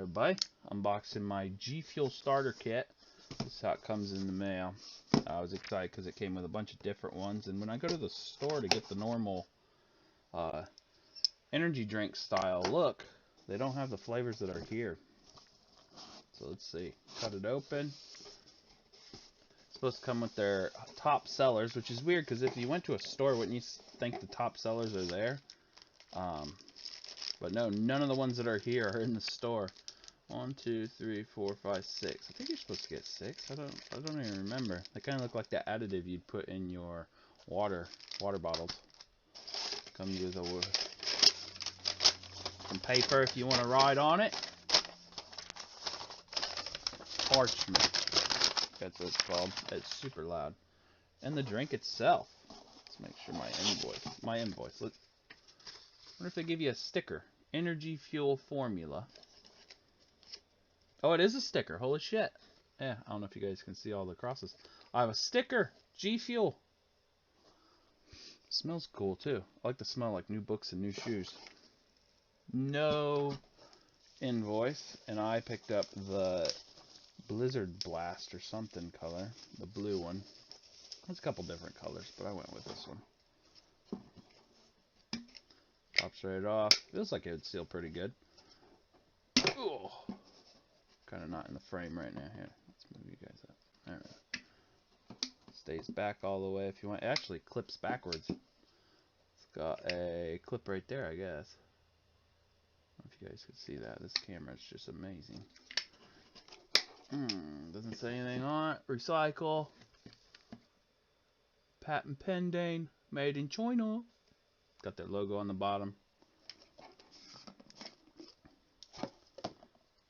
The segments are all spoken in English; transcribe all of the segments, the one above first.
Everybody, unboxing my G Fuel starter kit. This is how it comes in the mail. I was excited because it came with a bunch of different ones, and when I go to the store to get the normal energy drink style look, they don't have the flavors that are here. So let's see. Cut it open. It's supposed to come with their top sellers, which is weird because if you went to a store, wouldn't you think the top sellers are there? But no, none of the ones that are here are in the store. 1, 2, 3, 4, 5, 6. I think you're supposed to get 6. I don't even remember. They kind of look like the additive you'd put in your water bottles. Comes with some paper if you want to write on it. Parchment. That's what it's called. It's super loud. And the drink itself. Let's make sure my invoice. Look. I wonder if they give you a sticker. Energy Fuel Formula. Oh, it is a sticker. Holy shit. Yeah, I don't know if you guys can see all the crosses. I have a sticker. G Fuel. Smells cool too. I like the smell, like new books and new shoes. No invoice. And I picked up the Blizzard Blast or something color. The blue one. There's a couple different colors, but I went with this one. Pops right off. Feels like it would seal pretty good. Oh, kind of not in the frame right now. Here, let's move you guys up. There we go. Stays back all the way if you want. It actually clips backwards. It's got a clip right there, I guess. I don't know if you guys could see that. This camera is just amazing. Doesn't say anything on it. Recycle. Patent pending. Made in China. Got their logo on the bottom.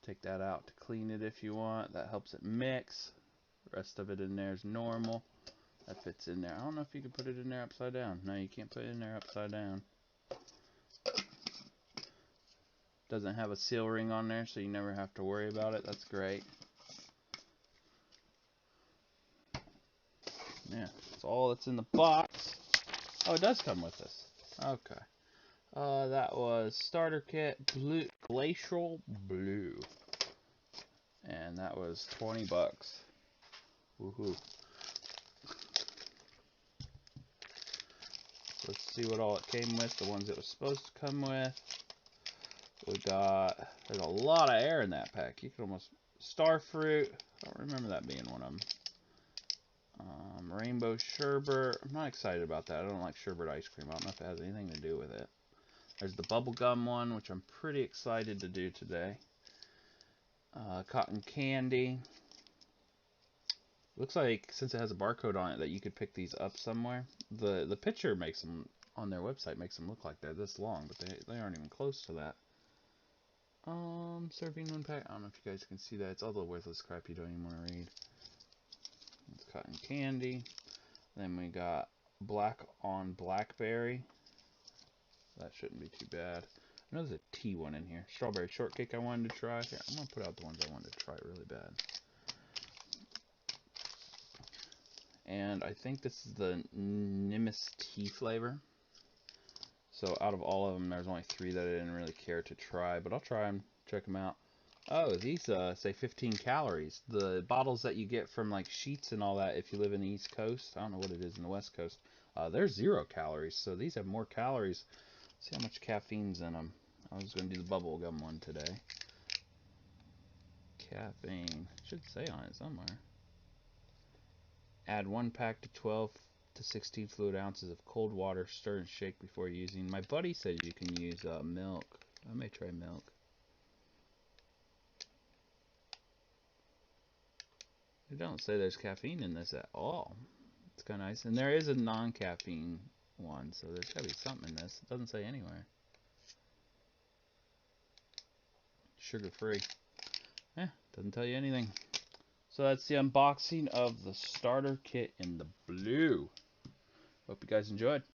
Take that out to clean it if you want. That helps it mix. The rest of it in there is normal. That fits in there. I don't know if you can put it in there upside down. No, you can't put it in there upside down. Doesn't have a seal ring on there, so you never have to worry about it. That's great. Yeah, that's all that's in the box. Oh, it does come with this. Okay. That was starter kit blue, glacial blue, and that was 20 bucks. Woohoo! Let's see what all it came with. The ones it was supposed to come with. There's a lot of air in that pack. You can almost Starfruit. I don't remember that being one of them. Rainbow sherbet. I'm not excited about that. I don't like sherbet ice cream. I don't know if it has anything to do with it. There's the bubblegum one, which I'm pretty excited to do today. Cotton candy. Looks like, since it has a barcode on it, that you could pick these up somewhere. The picture makes them, on their website, makes them look like they're this long, but they aren't even close to that. Serving one pack. I don't know if you guys can see that. It's all the worthless crap you don't even want to read. It's cotton candy. Then we got black on blackberry. That shouldn't be too bad. I know there's a tea one in here. Strawberry shortcake I wanted to try. Here, I'm going to put out the ones I wanted to try really bad. And I think this is the Nimbus tea flavor. So out of all of them, there's only 3 that I didn't really care to try. But I'll try them, check them out. Oh, these say 15 calories. The bottles that you get from like Sheetz and all that, if you live in the East Coast, I don't know what it is in the West Coast, they're 0 calories. So these have more calories. See how much caffeine's in them. I was going to do the bubblegum one today. Caffeine. Should say on it somewhere. Add 1 pack to 12 to 16 fluid ounces of cold water. Stir and shake before using. My buddy said you can use milk. I may try milk. They don't say there's caffeine in this at all. It's kind of nice. And there is a non-caffeine one, so there's got to be something in this. It doesn't say anywhere. Sugar-free. Yeah, doesn't tell you anything. So that's the unboxing of the starter kit in the blue. Hope you guys enjoyed.